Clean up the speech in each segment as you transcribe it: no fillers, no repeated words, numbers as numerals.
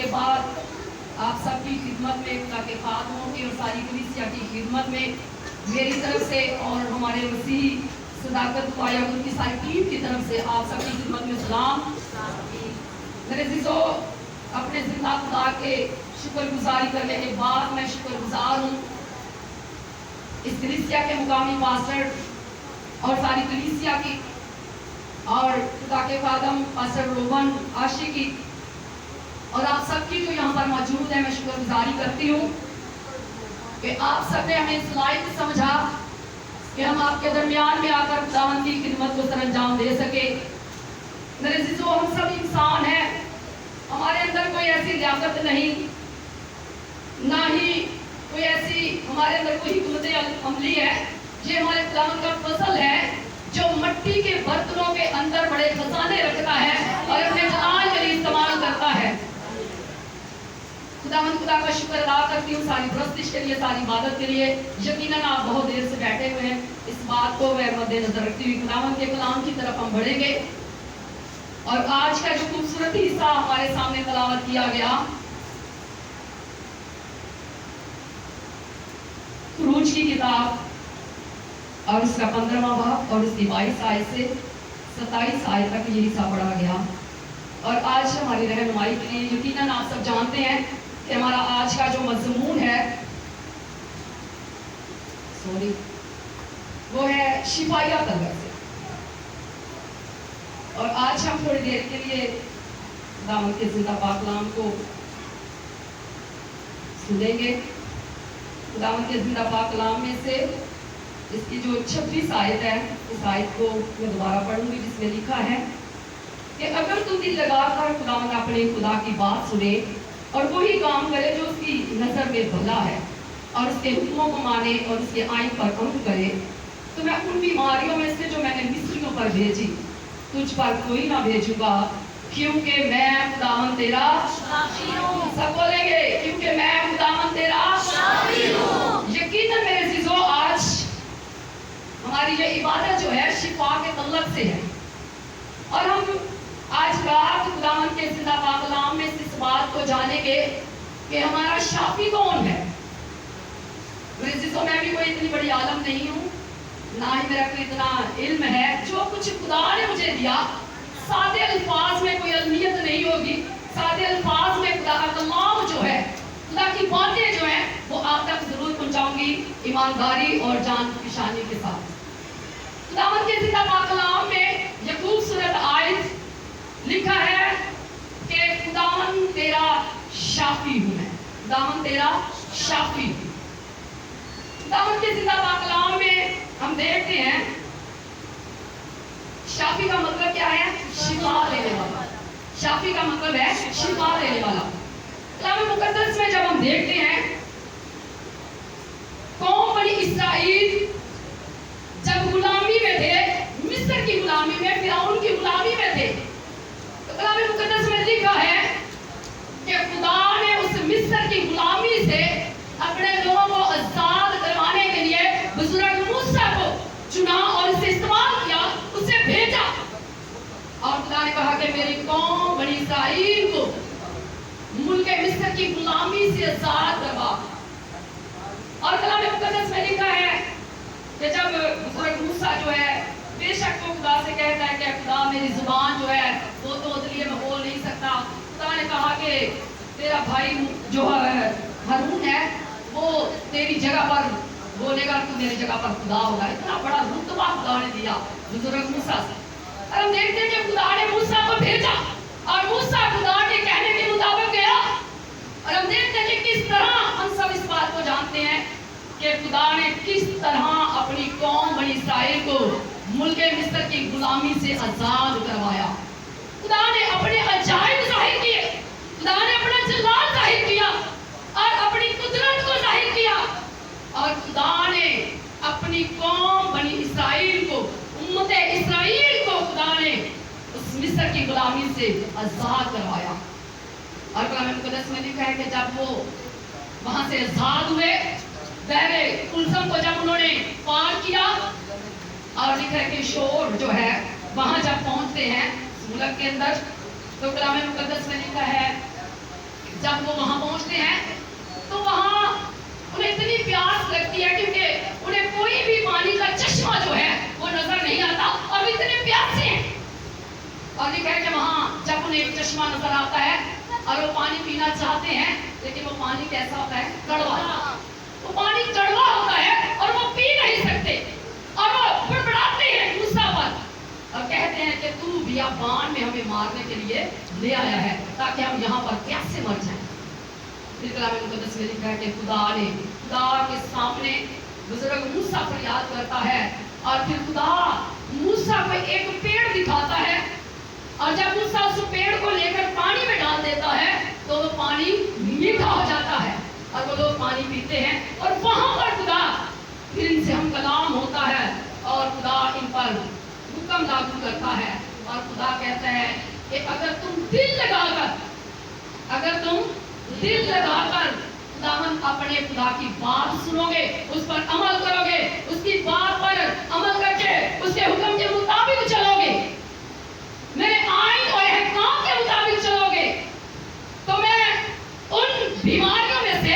کے بعد آپ سب کی خدمت میں خدا کے خادموں کی اور ساری کلیسیا کی خدمت میں میری طرف سے اور ہمارے مسیحی صداقت کی ساری ٹیم کی طرف سے آپ سب کی خدمت میں سلام۔ میرے عزیزو، اپنے زندہ خدا کے شکر گزاری کرنے کے بعد میں شکر گزار ہوں اس کلیسیا کے مقامی پاسٹر اور ساری کلیسیا کی اور خدا کے خادم پاسٹر روبن عاشق کی اور آپ سب کی جو یہاں پر موجود ہے، میں شکر گزاری کرتی ہوں کہ آپ سب نے ہمیں اس لائق سمجھا کہ ہم آپ کے درمیان میں آ کر خداوند کی خدمت کو سر انجام دے سکے۔ میرے عزیزو، ہم سب انسان ہیں، ہمارے اندر کوئی ایسی لیاقت نہیں، نہ ہی کوئی ایسی ہمارے اندر کوئی حکمت عملی ہے۔ یہ ہمارے خداوند کا فضل ہے جو مٹی کے برتنوں کے اندر بڑے خزانے رکھتا ہے اور اپنے جلال کے لیے استعمال کرتا ہے۔ خدا کا شکر ادا کرتی ہوں ساری پرستش کے لیے، ساری عبادت کے لیے۔ یقیناً آپ بہت دیر سے بیٹھے ہوئے ہیں، اس بات کو میں مد نظر رکھتی ہوئی خداوند کے کلام کی طرف ہم بڑھیں گے اور آج کا جو خوبصورت حصہ ہمارے سامنے تلاوت کیا گیا، خروج کی کتاب اور اس کا 15واں باب اور اس کی 22 آیت سے 27 آیت تک یہ حصہ پڑھا گیا۔ اور آج ہماری رہنمائی کے لیے یقیناً آپ سب جانتے ہیں کہ ہمارا آج کا جو مضمون ہے وہ ہے شفائیہ طلبت سے۔ اور آج ہم تھوڑی دیر کے لیے خداوند کے زندہ پاک کلام کو سنیں گے۔ خداوند کے زندہ پاک کلام میں سے اس کی جو 26 آیت ہے، اس آیت کو میں دوبارہ پڑھوں گی، جس میں لکھا ہے کہ اگر تم دل لگا کر خداوند اپنے خدا کی بات سنے اور وہی کام کرے جو اس کی نظر میں بھلا ہے اور اس کے حکموں کو مانے اور اس کے آئین پر عمل کرے، تو میں ان بیماریوں میں سے جو میں نے مصریوں پر بھیجی تجھ پر کوئی نہ بھیجوں گا، کیونکہ میں خداوند تیرا شافی ہوں۔ سب بولیں گے، کیونکہ میں خداوند تیرا شافی ہوں۔ یقیناً میرے عزیزو، آج ہماری یہ عبادت جو ہے شفا کے تعلق سے ہے اور ہم آج رات خداوند کے زندہ پاک کلام میں اس بات کو جانیں گے کہ ہمارا شافی کون ہے۔ میرے عزیزو، میں بھی کوئی اتنی بڑی عالم نہیں ہوں، نہ ہی میرا کوئی اتنا علم ہے۔ جو کچھ خدا نے مجھے دیا، سادے الفاظ میں کوئی علمیت نہیں ہوگی، سادے الفاظ میں خدا کا کلام جو ہے، خدا کی باتیں جو ہیں وہ آپ تک ضرور پہنچاؤں گی ایمانداری اور جان پہچانی کے ساتھ۔ خداوند کے زندہ پاک کلام میں یہ خوبصورت آیت لکھا ہے کہ خداوند تیرا شافی ہوں میں، خداوند تیرا شافی ہوں۔ خداوند کے زندہ پاک کلام میں ہم دیکھتے ہیں شافی کا مطلب کیا ہے؟ شفا دینے والا۔ شافی کا مطلب ہے شفا دینے والا۔ کلام مقدس میں جب ہم دیکھتے ہیں قوم بنی اسرائیل جب غلامی میں تھے، مصر کی غلامی میں، فرعون کی غلامی میں تھے، تو کلام مقدس میں لکھا ہے کہ خدا نے اس مصر کی غلامی سے اپنے لوگوں کو آزاد کروانے کے لیے بزرگ موسیٰ کو چنا اور اسے استعمال کیا، اسے بھیجا اور خدا نے کہا کہ میری قوم بنی اسرائیل کو ملک مصر کی غلامی سے آزاد کروا۔ اور کلام مقدس میں لکھا ہے کہ جب بزرگ موسیٰ جو ہے بے شک وہ خدا سے کہتا ہے کہ خدا میری زبان جو ہے وہ تو اتلیے میں بول نہیں سکتا، خدا نے کہا کہ تیرا بھائی جو ہارون ہے وہ تیری جگہ پر بولے گا، تو میری جگہ پر خدا ہوگا۔ اتنا بڑا رتبہ خدا نے دیا بزرگ موسیٰ سے۔ اور ہم دیکھتے ہیں کہ خدا نے موسیٰ کو بھیجا اور موسیٰ خدا کے کہنے کے مطابق گیا، اور ہم دیکھتے ہیں کہ کس طرح ہم سب اس بات کو جانتے ہیں کہ خدا نے کس طرح اپنی قوم بنی اسرائیل کو ملک مصر کی غلامی سے آزاد کروایا۔ خدا نے اپنے عجائب ظاہر کیے، خدا نے اپنا جلال ظاہر کیا اور اپنی قدرت کو ظاہر کیا، اور خدا نے اپنی قوم بنی اسرائیل کو، امت اسرائیل کو خدا نے اس مصر کی غلامی سے آزاد کروایا۔ اور کلام مقدس میں لکھا ہے کہ جب وہ وہاں سے آزاد ہوئے، بحر کلثم کو جب انہوں نے پار کیا، اور لکھا ہے کہ شور جو ہے وہاں جب پہنچتے ہیں ملک کے اندر، تو کلام مقدس میں لکھا ہے जब वो वहां पहुंचते हैं तो वहां उन्हें इतनी प्यास लगती है क्योंकि उन्हें कोई भी पानी का चश्मा जो है वो नजर नहीं आता और वो इतने प्यासे हैं। और लिखा है कि वहां जब उन्हें एक चश्मा नजर आता है और वो पानी पीना चाहते हैं, लेकिन वो पानी कैसा होता है? कड़वा। वो पानी कड़वा होता है और वो पी नहीं सकते और वो बड़बड़ाते हैं मूसा पर और कहते हैं कि तू बियाबान में हमें मारने के लिए ले आया है ताकि हम यहाँ पर प्यासे मर जाएं। फिर कलाम मुक़द्दस में लिखा है कि खुदा के सामने बुजुर्ग मूसा फरियाद करता है और फिर खुदा मूसा को एक पेड़ दिखाता है और जब मूसा उस पेड़ को लेकर पानी में डाल देता है तो वो पानी मीठा हो जाता है और वो लोग पानी पीते हैं और वहां पर खुदा फिर इनसे हम कलाम होता है और खुदा इन पर हुक्म लागू करता है और खुदा कहता है कि अगर तुम दिल लगाकर खुदावन अपने खुदा की बात सुनोगे, उस पर अमल करोगे, उसकी बात पर अमल करके उसके हुक्म के मुताबिक चलोगे, मेरे आईन और अहकाम के मुताबिक चलोगे, तो मैं उन बीमारियों में से,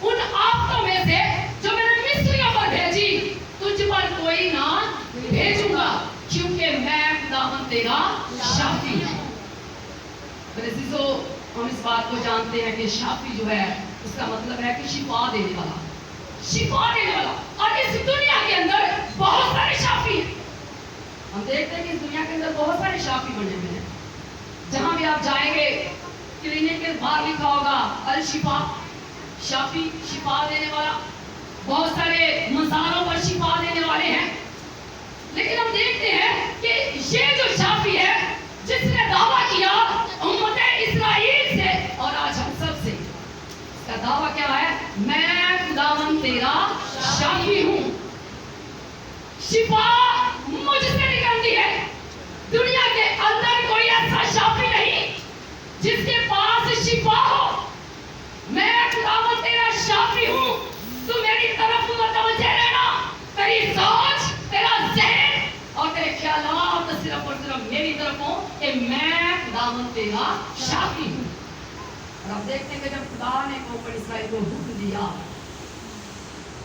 उन आफतों में से जो मैंने मिस्रियों पर भेजी, तुझ पर कोई ना भेजूंगा, क्योंकि मैं खुदावन तेरा शाफी हूं। हम इस बात को जानते हैं कि शाफी जो है उसका मतलब है कि शिफा देने वाला। और इस दुनिया के अंदर बहुत सारे शाफी हैं। हम देखते हैं कि इस दुनिया के अंदर बहुत सारे शाफी बने हुए हैं। जहां भी आप जाएंगे क्लिनिक के बाहर लिखा होगा अल शिफा, शाफी, शिफा देने वाला। बहुत सारे मज़ारों पर शिफा देने वाले हैं। लेकिन हम देखते हैं कि ये जो शाफी है जिसने दावा किया उम्मत इस्राएल से और आज हम सब से, इसका दावा क्या है? मैं खुदावन तेरा शाफी हूं। शिफा मुझसे निकलती है। दुनिया के अंदर कोई ऐसा शाफी नहीं जिसके पास शिफा हो। मैं खुदावन तेरा शाफी हूं। तू मेरी तरफ मुतवज्जे रहना। तेरी सोच, तेरा ज़हन और तेरे ख्यालात सिर्फ और सिर्फ मेरी तरफ हो कि मैं खुदावन तेरा शाफी हूं। और आप देखते हैं कि जब खुदा ने कौम इस्राएल को हुक्म दिया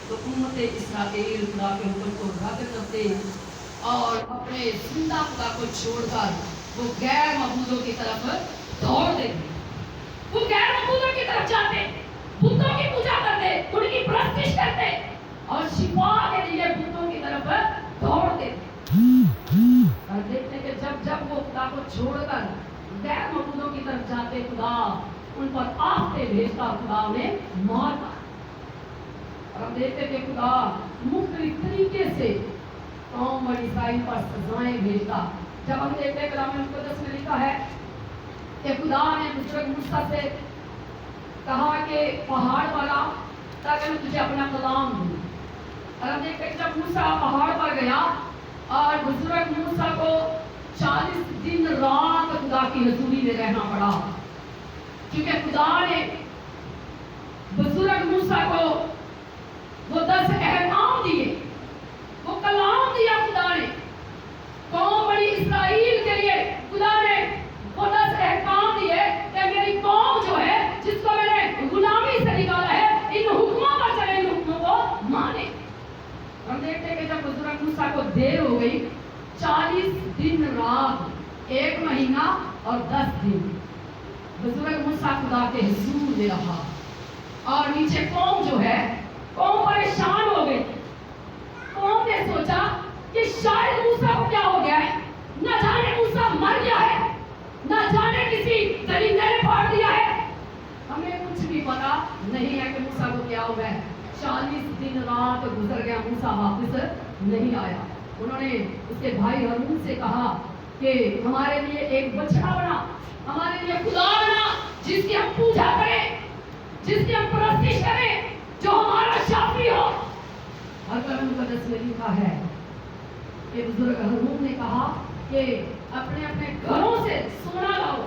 तो उम्मत इस्राएल खुदा के हुक्म को रद्द करते और अपने जिंदा खुदा को छोड़कर वो गैर मबूदों की तरफ दौड़ देते। वो गैर मबूदों की तरफ जाते, बुतों की पूजा करते, उनकी परस्तिश करते और शिफा के लिए बुतों की तरफ दौड़ते। और देखते कि जब वो खुदा को छोड़कर गैर मबूदों की तरफ जाते, खुदा उन पर आफतें भेजता, खुदा उन्हें मारता। और हम देखते कि खुदा मुख्तलिफ तरीके से कौम और इस्राएल पर सजाएं भेजता। जब हम देखते हैं कलाम मुक़द्दस में लिखा है कि खुदा ने बुजुर्ग मूसा से कहा कि पहाड़ पर आ ताकि मैं तुझे अपना कलाम दूं। और हम देखते हैं जब मूसा पहाड़ पर गया और बुजुर्ग मूसा को 40 दिन रात खुदा की हजूरी में रहना पड़ा, क्योंकि खुदा ने बुजुर्ग मूसा को वो 10 अहकाम दिए, वो कलाम दिया खुदा ने कौम बड़ी इस्राएल के लिए। खुदा ने वो 10 अहकाम दिए कि मेरी कौम जो है जिसको मैंने गुलामी से निकाला है, इन हुक्मों पर चले, इन हुक्मों को माने। हम देखते हैं कि जब बुजुर्ग मूसा को देर हो गई, 40 दिन रात, 1 महीना और 10 दिन बुजुर्ग मूसा खुदा के हुजूर में रहा और नीचे कौम जो है, कौम परेशान हो गई। कौम ने सोचा कि शायद मूसा को क्या हो गया है, न जाने मूसा मर गया है, न जाने किसी दरिंदे ने फाड़ दिया है। हमें कुछ भी पता नहीं है कि मूसा को क्या हुआ है। 40 दिन रात गुजर गया, मूसा वापस नहीं आया। उन्होंने उसके भाई हारून से कहा कि हमारे लिए एक बछड़ा बना, हमारे लिए खुदा बना जिसकी हम पूजा करें, जिसकी हम परस्तिश करें, जो हमारा शाफी हो। और कलाम मुक़द्दस में लिखा है कि बुजुर्ग हारून ने कहा कि अपने अपने घरों से सोना लाओ,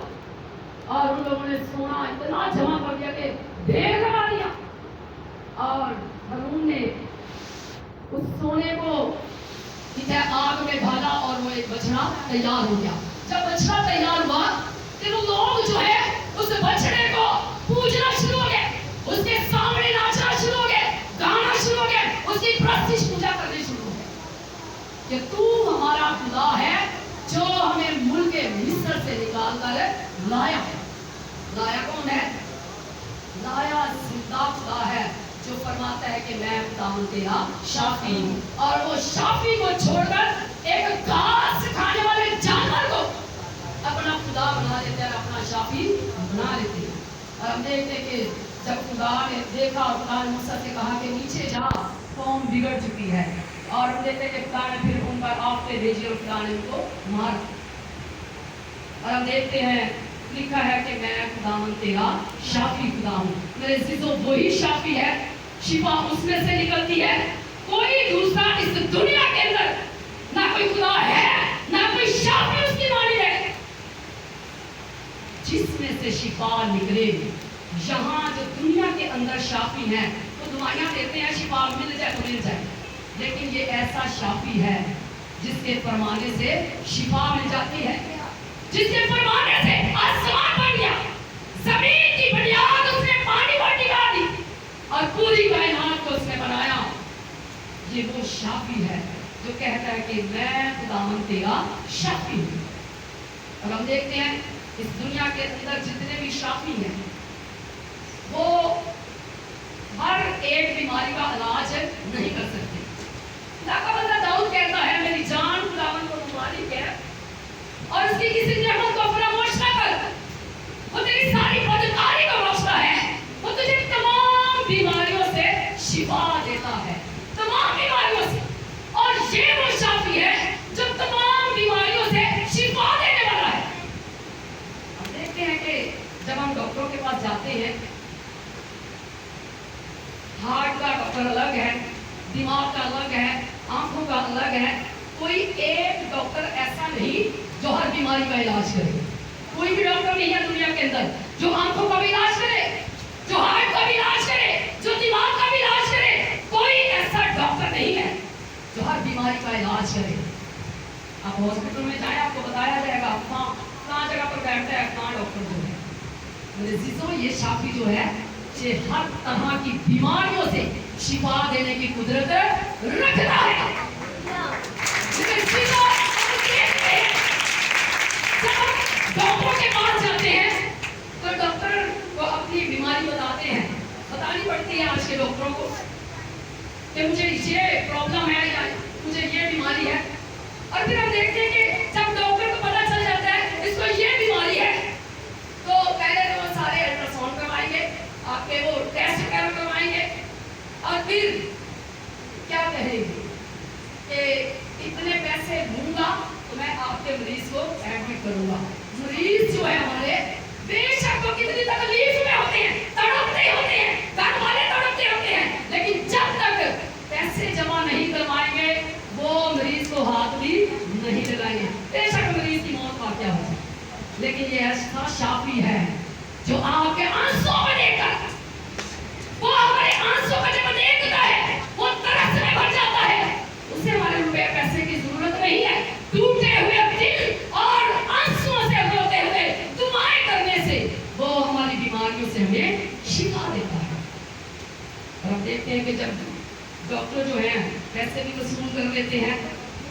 और उन लोगों ने सोना इतना जमा कर दिया कि ढेर लगा दिया। और हारून ने उस सोने को आग में डाला और वो एक बछड़ा तैयार हो गया। जब बछड़ा तैयार हुआ तो लोग जो है उस बछड़े को کہ तू हमारा खुदा है जो हमें मुल्क मिस्र से निकाल कर लाया। लाया कौन है? लाया जिंदा खुदा है जो फरमाता है कि मैं खुदावंद तेरा शाफी हूँ। और वो शाफी को छोड़कर एक घास खाने वाले जानवर को अपना खुदा बना लेते हैं, अपना शाफी बना लेते हैं। और हम देखते हैं कि जब खुदा ने देखा और खुदा ने मूसा से कहा कि नीचे जा, कौम बिगड़ चुकी है। और हम देखते हैं कि खुदा ने फिर उन पर आफते भेजी और खुदा ने उनको मारा। और हम देखते हैं लिखा है कि मैं खुदावंद तेरा शाफी खुदा हूँ। मेरे अज़ीज़ों, वही शाफी है, शिफा उसमें से निकलती है। कोई दूसरा इस दुनिया के अंदर ना कोई खुदा है, ना कोई शाफी उसकी मानी है जिसमें से शिफा निकले। यहाँ जो दुनिया के अंदर शाफी है वो दवाइयाँ देते हैं, शिफा मिल जाए तो मिल जाए, लेकिन ये ऐसा शाफी है जिसके फरमाने से शिफा मिल जाती है, जिसके फरमाने से आसमान बन गया, जमीन की बुनियाद उसने पानी पर टिका दी और पूरी कायनात को उसने बनाया। ये वो शाफी है जो कहता है कि मैं खुदावंद तेरा शाफी हूँ। और हम देखते हैं इस दुनिया के अंदर जितने भी शाफी हैं वो हर एक बीमारी का इलाज नहीं कर सकते। बंदा दाऊद कहता है मेरी जान खुदावंद को मुबारक है और उसकी किसी नेमत को फरामोश न कर, वो तेरी सारी बदकारी को रोकता है, वो तुझे तमाम बीमारियों से शिफा देता है, तमाम बीमारियों से। और ये वो शाफी है जो तमाम बीमारियों से शिफा देने वाला है। हम देखते हैं कि जब हम डॉक्टरों के पास जाते हैं, हार्ट का डॉक्टर अलग है, दिमाग का अलग है, आंखों का अलग है। कोई एक डॉक्टर ऐसा नहीं जो हर बीमारी का इलाज करे। कोई भी डॉक्टर नहीं है दुनिया के अंदर जो आंखों का भी इलाज करे, जो हार्ट का भी इलाज करे, जो दिमाग का भी इलाज करे। कोई ऐसा डॉक्टर नहीं है जो हर बीमारी का इलाज करे। आप हॉस्पिटल में जाए, आपको बताया जाएगा कहाँ जगह पर बैठता है, कहाँ डॉक्टर जो है। मेरे अज़ीज़ों, ये शाफी जो है ये हर तरह की बीमारियों से शिफा देने की कुदरत रखता है। डॉक्टर के पास जाते हैं तो डॉक्टर को अपनी बीमारी बताते हैं, बतानी पड़ती है आज के डॉक्टरों को कि मुझे ये प्रॉब्लम है या मुझे ये बीमारी है। और फिर हम देखते हैं कि जब डॉक्टर को पता चल जाता है इसको ये बीमारी है, तो पहले तो वो सारे अल्ट्रासाउंड करवाएंगे, आपके वो टेस्ट वगैरह करवाएंगे और फिर क्या कहेंगे कि इतने पैसे लूंगा तो मैं आपके मरीज को एडमिट करूंगा। मरीज जो है हमारे बेशक वो कितनी तकलीफ में होते हैं, तड़पते होते हैं, घर वाले तड़पते होते हैं, लेकिन जब तक पैसे जमा नहीं करवाएंगे वो मरीज को हाथ भी नहीं लगाएंगे। बेशक मरीज की मौत का क्या हो, लेकिन ये ऐसा शाफी है जो आपके आंसू को देखकर, वो हमारे आंसू को जब देखता है वो तरस में भर जाता है। उसे हमारे रुपए पैसे की जरूरत नहीं है, टूटे हुए दिल और आंसुओं से रोते हुए दुआएं करने से वो हमारी बीमारियों से हमें शिफा देता है। और हम देखते हैं कि जब डॉक्टर जो है पैसे भी वसूल कर लेते हैं,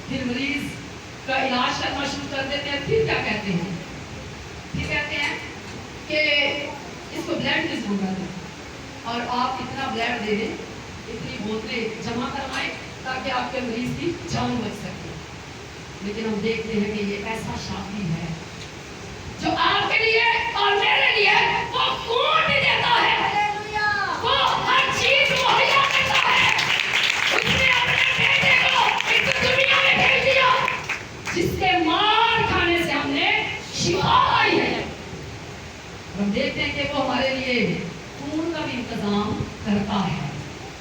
फिर मरीज का इलाज करना शुरू कर देते हैं, फिर क्या कहते हैं? फिर कहते हैं कि इसको ब्लड टेस्ट होगा और आप इतना ब्लड दे दें, इतनी बोतलें जमा करवाएं ताकि आपके मरीज की जान बच सके। लेकिन हम देखते हैं कि ये ऐसा शाफी है जो आपके लिए और मेरे लिए वो खून भी देता है, वो हर चीज मुहैया करता है। उसने अपने बेटे को इस दुनिया में भेज दिया जिसके मार खाने से हमने शिफा पाई है। हम देखते हैं कि वो हमारे लिए खून का भी इंतजाम करता है।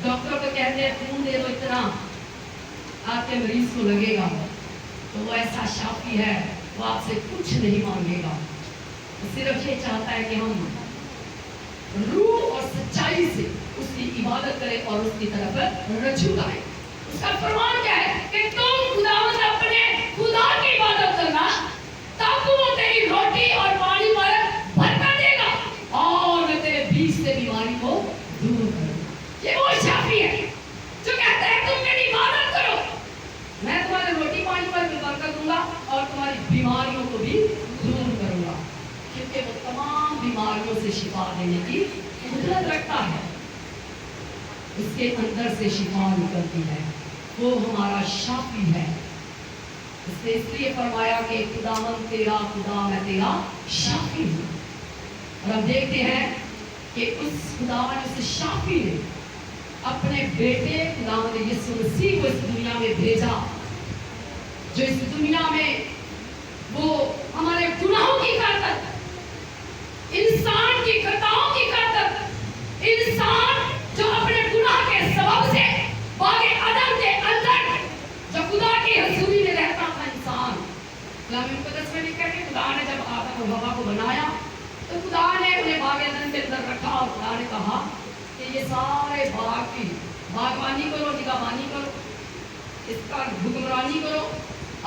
डॉक्टर को कहते हैं खून दे दो इतना आपके मरीज को लगेगा, तो वो ऐसा शाफी है वो आपसे कुछ नहीं मांगेगा, वो सिर्फ ये चाहता है कि हम रूह और सच्चाई से उसकी इबादत करें और उसकी तरफ रज्जू लाएं। उसका फरमान क्या है कि तुम खुदावंद अपने खुदा की इबादत करना, तब वो तेरी रोटी और पानी पर बरकत देगा और मैं तेरे बीच से बीमारी को दूर करूंगा। ये वो शाफी है जो कहता है तुम मेरी इबादत करो, मैं तुम्हारे रोटी से शिफा देने की कुदरत रखता है। उसके अंदर से शिफा निकलती है, वो हमारा शाफी है। इसने इसलिए फरमाया कि खुदावन तेरा खुदा, मैं तेरा शाफी हूँ। और हम देखते हैं कि उस खुदावन, उस शाफी ने अपने बेटे खुदावन यीशु मसीह को इस दुनिया में भेजा, जो इस दुनिया में वो हमारे गुनाहों की खातिर, इंसान की खताओं की खातिर, इंसान जो अपने गुनाह के सबब से बागे अदम के अंदर जो खुदा की हजूरी में रहता था इंसान, कलाम मुकद्दस में लिखा है कि खुदा ने जब आदम और हवा को बनाया तो खुदा ने उन्हें बागे अदम के अंदर रखा और खुदा ने कहा कि ये सारे बाग की बागवानी करो, निगहबानी करो, इसका हुक्मरानी करो,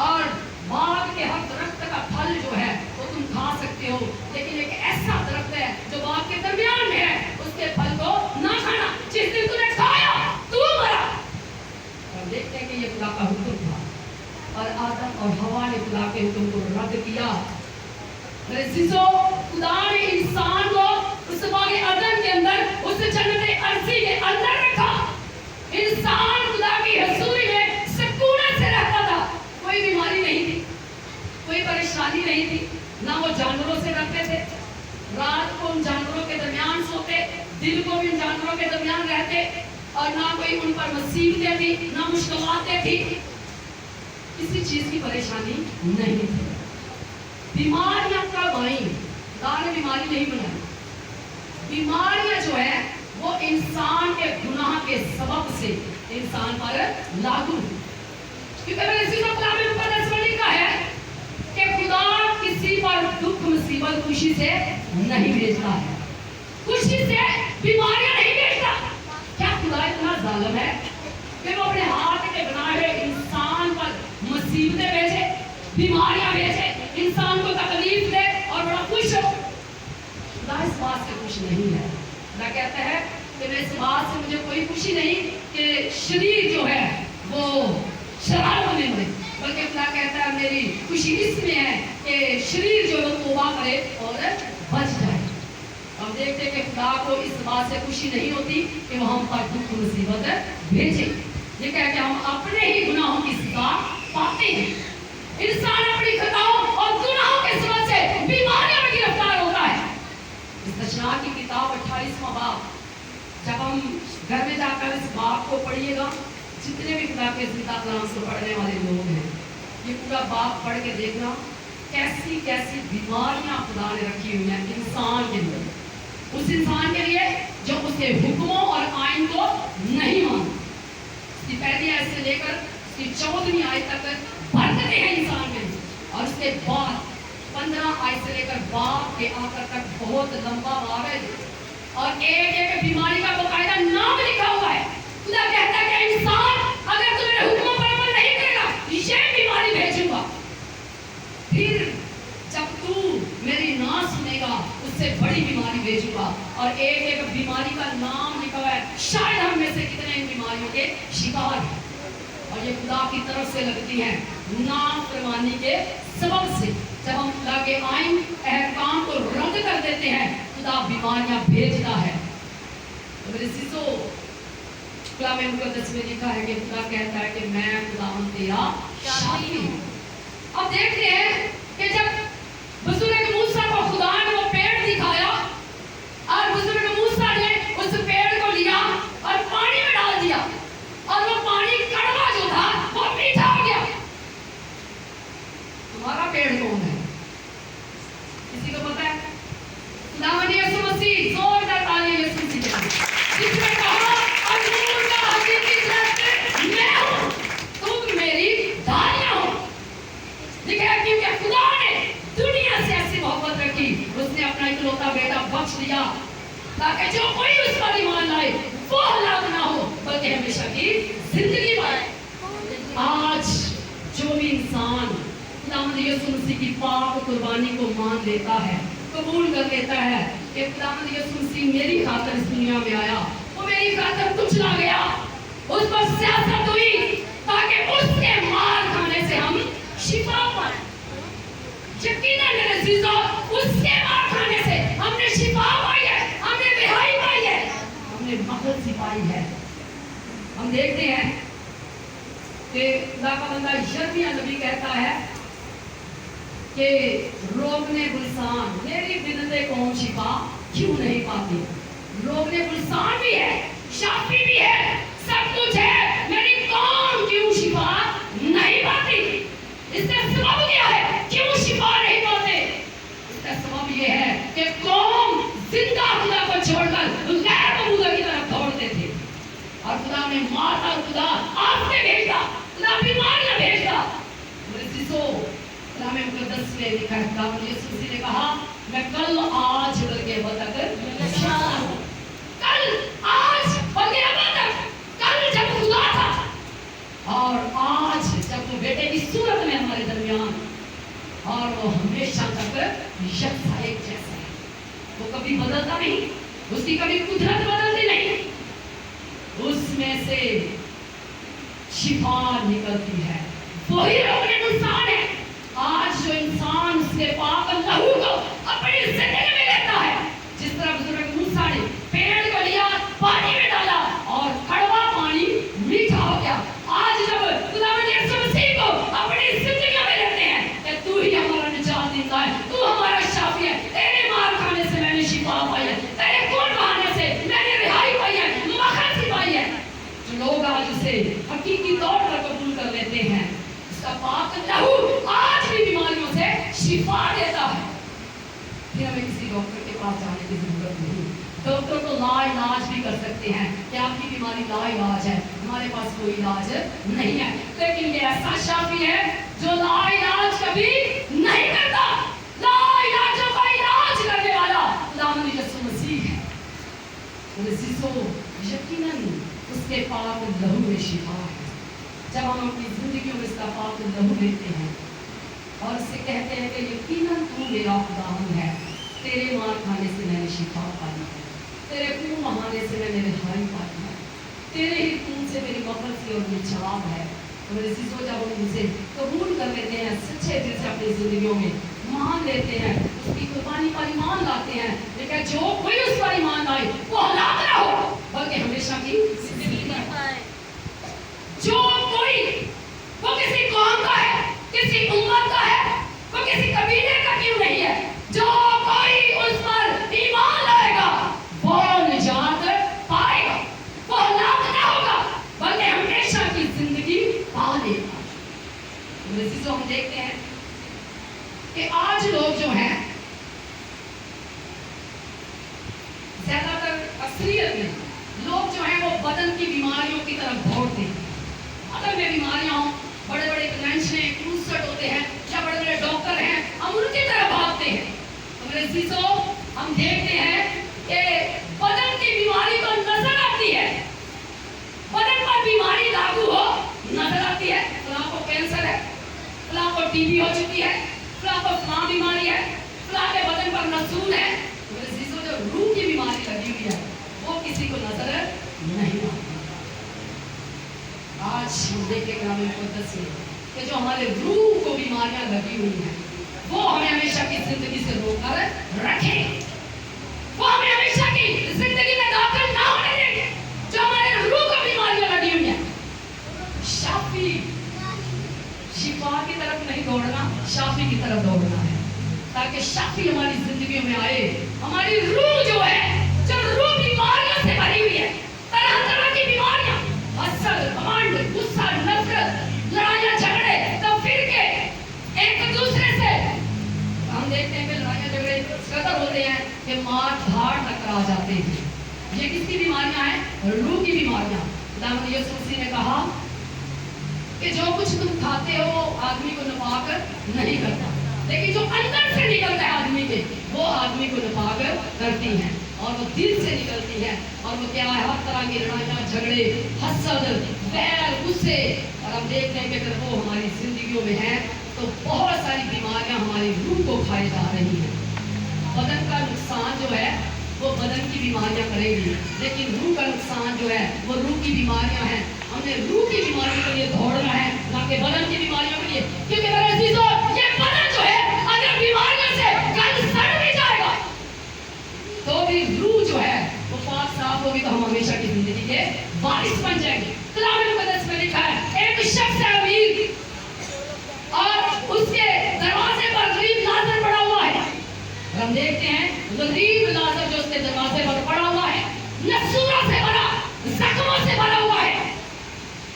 और बाग के हर दरख्त का फल जो है वो तुम खा सकते हो, लेकिन एक ऐसा दरख्त है जो बाग के दरमियान में है, उसके फल को ना खाना, जिस दिन तूने खाया तू मरा। और देखते हैं कि ये खुदा का हुक्म था, और आदम और हवा ने खुदा के हुक्म को रद्द किया। मेरे अज़ीज़ों, खुदा ने इंसान को उस बाग अदन के अंदर, उस जन्नत अर्ज़ी के अंदर रखा। इंसान खुदा की हजूरी में सुकून से रहता था, कोई बीमारी नहीं थी, कोई परेशानी नहीं थी, ना वो जानवरों से डरते थे, रात को उन जानवरों के दरमियान सोते, दिन को भी उन जानवरों के दरमियान रहते, और ना कोई उन पर मुसीबतें थी, ना मुश्किलातें थी, किसी चीज की परेशानी नहीं थी। बीमारियां कब आई? खुदा ने बीमारी नहीं बनाई। बीमारियां जो है वो इंसान के गुनाह के सबब से इंसान पर लागू, क्योंकि मैंने इसी कलाम मुकद्दस में लिखा है कि खुदा किसी पर दुख मुसीबत खुशी से नहीं भेजता है, खुशी से बीमारियां नहीं भेजता। क्या खुदा इतना जालिम है कि वो अपने हाथ के बनाए हुए इंसान पर मुसीबतें भेजे, बीमारियां भेजे, इंसान को तकलीफ दे और बड़ा खुश हो? खुदा इस बात से खुश नहीं है। खुदा कहता है कि मैं इस बात से मुझे कोई खुशी नहीं कि शरीर जो है वो शराब होने में, बल्कि खुदा कहता है मेरी खुशी इसमें है कि शरीर जो है तौबा करे और बच जाए। हम देखते हैं कि खुदा को इस बात से खुशी नहीं होती कि वो हम पर दुख मुसीबत भेजे। ये कहते हैं हम अपने ही गुनाहों की सजा पाते हैं। इंसान अपनी खताओं और गुनाहों के सबब से बीमारियों में गिरफ्तार होता है। इस तशनाह की किताब 28वां बाब, जब हम घर में जाकर इस बाब को पढ़िएगा, जितने भी खुदा के जिंदा कलाम से पढ़ने वाले लोग हैं, ये पूरा बाब पढ़ के देखना कैसी कैसी बीमारियां खुदा ने रखी हुई हैं इंसान के लिए, उस इंसान के लिए जो उसके हुक्मों और आइन को नहीं मानता। इसकी पहली आयत से लेकर इसकी 14वीं आयत तक बरकतें हैं इंसान में, और उसके बाद 15 आयत से लेकर बाब के आखिर तक बहुत लंबा बाब है, और एक एक बीमारी का बकायदा नाम लिखा हुआ है। खुदा कहता है कि इंसान अगर तू मेरे हुक्मों पर अमल नहीं करेगा, ये बीमारी भेजूंगा, फिर जब तू मेरी ना सुनेगा उससे बड़ी बीमारी भेजूंगा। और एक एक बीमारी का नाम लिखा हुआ है। शायद हम में से कितने इन बीमारियों के शिकार हैं, और ये खुदा की तरफ से लगती है नाफरमानी के सबब से। जब हम खुदा के आइन अहकाम को रद्द कर देते हैं, खुदा बीमारियां भेजता है। तो मेरे अज़ीज़ों, कलाम मुकद्दस में लिखा है कि खुदा कहता है कि मैं खुदावन तेरा शाफी हूँ। अब देखते हैं कि जब बुजुर्ग मूसा को खुदा ने वो पेड़ दिखाया, और बुजुर्ग मूसा ने उस पेड़ को लिया और पानी में डाल दिया, और वो पानी कड़वा जो था वो मीठा हो गया। तुम्हारा पेड़ कौन है? किसी को पता है? खुदावंद यीशु मसीह, जोरदार ताली यीशु मसीह के लिए, जिसने कहा अंगूर का हकीकी दरख्त मैं हूँ, तुम मेरी डालियां हो। लिखा है क्योंकि खुदा ने दुनिया से ऐसी मोहब्बत रखी, उसने अपना इकलौता बेटा बख्श दिया, ताकि जो कोई उस पर ईमान लाए वो हलाक ना हो, बल्कि हमेशा की जिंदगी पाए। आज जो भी इंसान खुदावंद यीशु मसीह की पाक कुर्बानी को मान लेता है, कबूल कर लेता है कि खुदावंद यीशु मसीह मेरी खातिर इस दुनिया में आया, वो मेरी खातिर कुचला गया, उस पर सियासत हुई, ताकि उसके मार खाने से हम शिफा पाएं। यकीनन मेरे अज़ीज़ों, उसके मार खाने से हमने शिफा کہ खुदा का बंदा यिर्मयाह नबी कहता है कि रोगने गुलसान मेरी बिदते कौन शिफा क्यों नहीं पाती। रोगने गुलसान भी है, शाफी भी है, सब कुछ है, मेरी कौम क्यों शिफा नहीं पाती। इसका सबब क्या है क्यों शिफा नहीं पाते? इसका सबब ये है कि कौम जिंदा खुदा को छोड़कर गैर मौजूदा की तरफ दौड़ते थे और खुदा ने मारता और खुदा आपने भेजा, खुदा बीमारियां भेजता। खुदा में मुकद्दस में लिखा है, खुदा यीशु मसीह ने कहा मैं कल आज बल्कि अब तक कल आज बल्कि अब तक, कल जब खुदा था और आज जब वो बेटे की सूरत में हमारे दरमियान, और वो हमेशा तक यकसा एक जैसा है, वो कभी बदलता नहीं, उसकी कभी कुदरत बदलती नहीं, उसमें से शिफा निकलती है, वही रोगने नुकसान है। आज जो इंसान उसके पाप लहू को अपनी जिंदगी में लेता है, जिस तरह बुजुर्ग मूसा ने पेड़ को लिया, पानी में डाला और कड़वा पानी मीठा हो गया, आज जब खुदावंद यीशु मसीह को अपनी जिंदगी में लेते हैं कि तू ही हमारा निजात देता है, तू हमारा शाफी है, तेरे मार खाने से मैंने शिफा पाई है, तेरे खून बहाने से मैंने रिहाई पाई है, मखलसी पाई है। जो लोग आज उसे हकीकी तौर पर कबूल कर लेते हैं, उसका पाक लहू आज भी बीमारियों से शिफा देता है। फिर हमें किसी डॉक्टर के पास जाने की जरूरत नहीं, डॉक्टर तो लाइलाज भी कर सकते हैं कि आपकी बीमारी लाइलाज है, हमारे पास कोई इलाज नहीं है, लेकिन ये ऐसा शाफी है जो लाइलाज कभी नहीं करता, लाइलाजों का इलाज करने वाला खुदावंद यीशु मसीह है। यकीनन उसके पाक लहू में शिफा है। जब हम अपनी जिंदगी में इसका पाक लहू लेते हैं और उससे कहते हैं कि यकीनन तू मेरा खुदावंद है, तेरे मार खाने से मैंने शिफा पाई है, तेरे खून बहाने से मैंने रिहाई पाई है, तेरे ही खून से मेरी मखलसी और निजात है। मेरे चीज़ों जब हम उसे कबूल कर लेते हैं, सच्चे दिल से अपनी जिंदगियों में मान लेते हैं, उसकी कुर्बानी पर ईमान लाते हैं, लेकिन जो कोई उस पर ईमान लाए वो हलाक ना हो बल्कि हमेशा की जिंदगी पाए। जो कोई, वो किसी कौम का है, किसी उम्मत का है, वो किसी कबीले का क्यों नहीं है, जो कोई उस पर ईमान लाएगा वो निजात पाएगा, वो हलाक ना होगा बल्कि हमेशा की जिंदगी पा लेगा। तो हम देखते हैं कि आज लोग जो हैं ज्यादातर अक्सरियत में लोग जो हैं वो बदन की बीमारियों की तरफ दौड़ते हैं। अगर में बीमारियां हों, बड़े बड़े कन्वेंशन क्रूसेट होते हैं या बड़े बड़े डॉक्टर हैं, हम उनकी तरफ भागते हैं। तो मेरे चीजों हम देखते हैं कि बदन की बीमारी तो नजर आती है, बदन पर बीमारी लागू हो नजर आती है, फलां को कैंसर है, फलां को टीबी हो चुकी है, फलां को फलां बीमारी है, फलां के बदन पर नसूल है। मेरे चीजों जो रूह की बीमारी लगी हुई है वो किसी को नजर नहीं आती। आज हम देखेंगे हमें मुकद्दस में कि जो हमारे रूह को बीमारियां लगी हुई हैं वो हमें हमेशा की जिंदगी से रोककर रखें, वो हमें हमेशा की जिंदगी में दाखिल ना होने देंगे। जो हमारे रूह को बीमारियां लगी हुई हैं, शाफी शिफा की तरफ नहीं दौड़ना, शाफी की तरफ दौड़ना है, ताकि शाफी हमारी जिंदगी में आए। हमारी रूह जो है, जो रूह बीमारियों से भरी हुई है, तरह तरह की बीमारियां, हसद, घमंड, गुस्सा, नफरत, लड़ाइयां झगड़े, तब फिर के एक दूसरे से हम देखते हैं कि लड़ाइयां झगड़े कदर होते हैं कि मार धाड़ तक आ जाते हैं। ये किसकी बीमारियां हैं? रूह की बीमारियां। खुदावंद यीशु मसीह ने कहा कि जो कुछ तुम खाते हो आदमी को नपाक नहीं करता, लेकिन जो अंदर से निकलता है आदमी के वो आदमी को नपाक करती हैं, और वो दिल से निकलती है। और वो क्या है? हर तरह की लड़ाइयाँ, झगड़े, हसद, बैर, गुस्से। और हम देखते हैं कि अगर वो हमारी जिंदगियों में है तो बहुत सारी बीमारियां हमारी रूह को खाए जा रही हैं। बदन का नुकसान जो है वो बदन की बीमारियां करेगी, लेकिन रूह का नुकसान जो है वो रूह की बीमारियां हैं। हमने रूह की बीमारियों के लिए दौड़ना है, ना कि बदन की बीमारियों के लिए, क्योंकि मेरे अजीजों ये बदन जो है अगर बीमारियों से कल सड़ भी जाएगा तो भी रूह जो है वो पाक साफ होगी, तो हम हमेशा की जिंदगी के वारिस बन जाएंगे। कलाम मुकद्दस में लिखा है एक शख्स है अमीर और उसके दरवाजे पर गरीब लाजर पड़ा हुआ है। हम देखते हैं गरीब लाजर जो उसके दरवाजे पर पड़ा हुआ है, नसूरों से भरा, जख्मों से भरा हुआ है।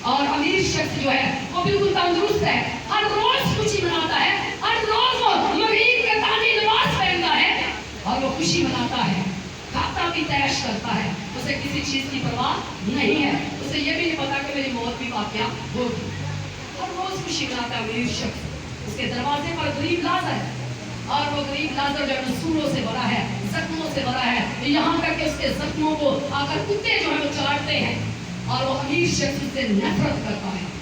और अमीर शख्स जो है वो बिल्कुल तंदुरुस्त है, हर रोज खुशी मनाता है, हर रोज वो ईद के तानी लिबास पहनता है और वो खुशी मनाता है, खाता भी तैश करता है, उसे किसी चीज की परवाह नहीं है। उसे ये भी नहीं पता कि मेरी मौत भी वाकया होगी। हर रोज खुशी मनाता है अमीर शख्स। उसके दरवाजे पर गरीब लाजर है और वो गरीब लाजर जो नसूरों से भरा है, जख्मों से भरा है, यहाँ तक कि उसके जख्मों को आकर कुत्ते जो है वो चाटते हैं और वो अमीर शख्स उससे नफरत करता है।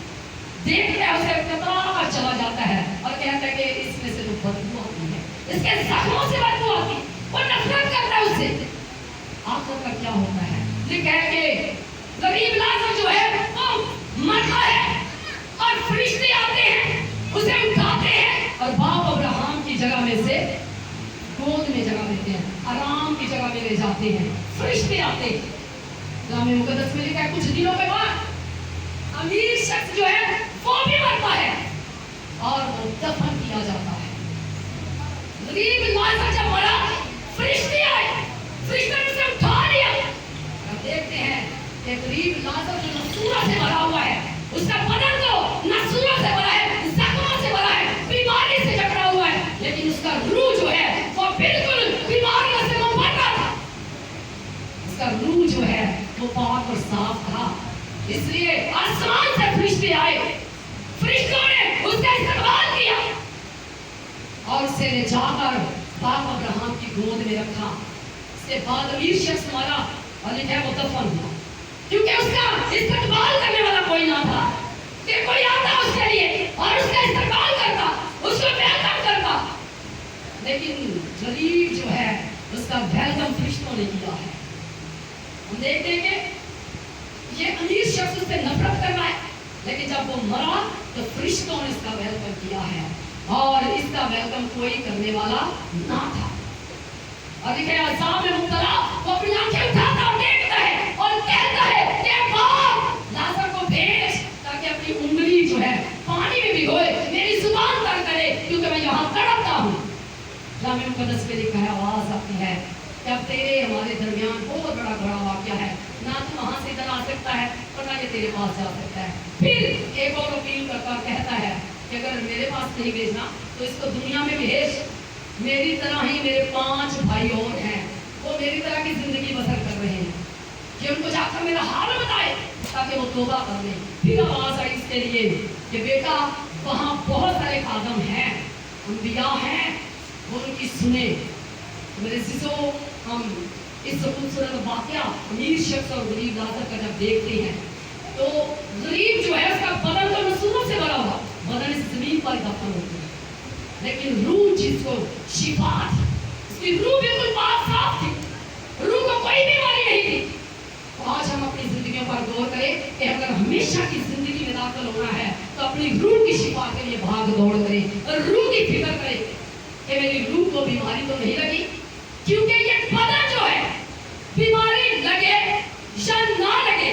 देखते हैं उसे कतरा चला जाता है और कहता है कि इसमें से तो बदबू आती है, इसके जख्मों से बदबू आती है, वो नफरत करता है उससे। आखिर का क्या होता है, लिखा है कि गरीब लाजर जो है वो मरता है और फरिश्ते आते हैं, उसे उठाते हैं और बाप अब्राहम की जगह में से गोद में जगह देते हैं, आराम की जगह में ले जाते हैं। फरिश्ते आते हैं। कलाम मुकद्दस में लिखा है कुछ दिनों के बाद अमीर शख्स जो है वो भी मरता है और वो दफन किया जाता है। गरीब लाजर जब मरा, फरिश्ते आए, फरिश्ते ने उसे उठा लिया। अब देखते हैं कि गरीब लाजर जो नसूरों से भरा हुआ है, उसका बदन तो नसूरों से भरा है, जख्मों से भरा है, बीमारी से जकड़ा हुआ है, लेकिन उसका रूह जो है वो बिल्कुल बीमारियों से वो मर रहा था। उसका रूह जो है वो पाक और साफ था। इसलिए आसमान से फरिश्ते आए, फरिश्तों ने उसका इस्तकबाल किया और उसे ले जाकर बाप अब्राहम की गोद में रखा। इसके बाद अमीर शख्स मरा और लिखा है वो दफन हुआ, क्योंकि उसका इस्तकबाल करने वाला कोई ना था कि कोई आता उसके लिए और उसका इस्तकबाल करता, उसको वेलकम करता। लेकिन गरीब जो है उसका वेलकम फरिश्तों ने किया है। हम देखते हैं कि ये अमीर शख्स उससे नफरत कर रहा है, लेकिन जब वो मरा तो फरिश्तों ने इसका वेलकम किया है और इसका वेलकम कोई करने वाला ना था। और लिखा है अज़ाब में मुब्तला वो अपनी आंखें उठाता और देखता है और कहता है कि बाप लाजर को भेज ताकि अपनी उंगली जो है पानी में भिगोए, मेरी जुबान तर करे, क्योंकि मैं यहाँ तड़पता हूँ। कलाम मुकद्दस में लिखा है, आवाज आती है कि अब तेरे हमारे दरमियान बहुत बड़ा बड़ा वाक़या है, ना तू वहाँ से इधर आ सकता है और ना ये तेरे पास जा सकता है। फिर एक और अपील करता कहता है कि अगर मेरे पास नहीं भेजना तो इसको दुनिया में भेज। मेरी तरह ही मेरे 5 भाई और हैं, वो मेरी तरह की जिंदगी बसर कर रहे हैं, कि उनको जाकर मेरा हाल बताए ताकि वो तौबा कर लें। फिर आवाज आई इसके लिए कि बेटा वहाँ बहुत सारे खादम हैं, अंबिया हैं, वो उनकी सुने। मेरे सिसो हम इस खूबसूरत वाक़या अमीर शख्स और गरीब लाजर का जब देखते हैं तो गरीब जो है उसका बदन तो नसूरों से भरा हुआ, बदन इस जमीन पर दफन होती है, लेकिन रूह जिसको शिफा थी, उसकी रूह बिल्कुल पाक साफ थी, रूह को कोई बीमारी नहीं थी। तो आज हम अपनी जिंदगियों पर गौर करें कि अगर हमेशा की जिंदगी में दाखिल होना है तो अपनी रूह की शिफा के लिए भाग दौड़ करें और रूह की फिक्र करें कि मेरी रूह को बीमारी तो नहीं लगी, क्योंकि ये बदन जो है बीमारी लगे या ना लगे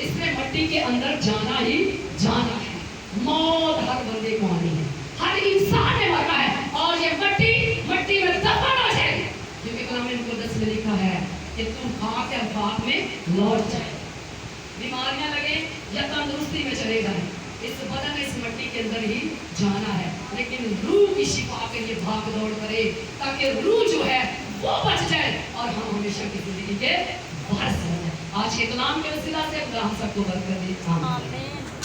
इसमें मट्टी के अंदर जाना ही जाना है। मौत हर बंदे को आनी है, हर इंसान ने मरना है और ये मट्टी में दफन हो जाएगी, क्योंकि कलाम मुकद्दस में लिखा है कि तू खाक या खाक में लौट जाए। बीमारियां लगे या तंदुरुस्ती में चले जाए, इस बदन इस मट्टी के अंदर ही जाना है, लेकिन रूह की शिफा के लिए भाग दौड़ करे ताकि रूह जो है वो बच जाए और हम हमेशा की जिंदगी के वारिस हो जाए। आज के कलाम के वसीला से खुदा हम सबको बरकत दे। आमीन।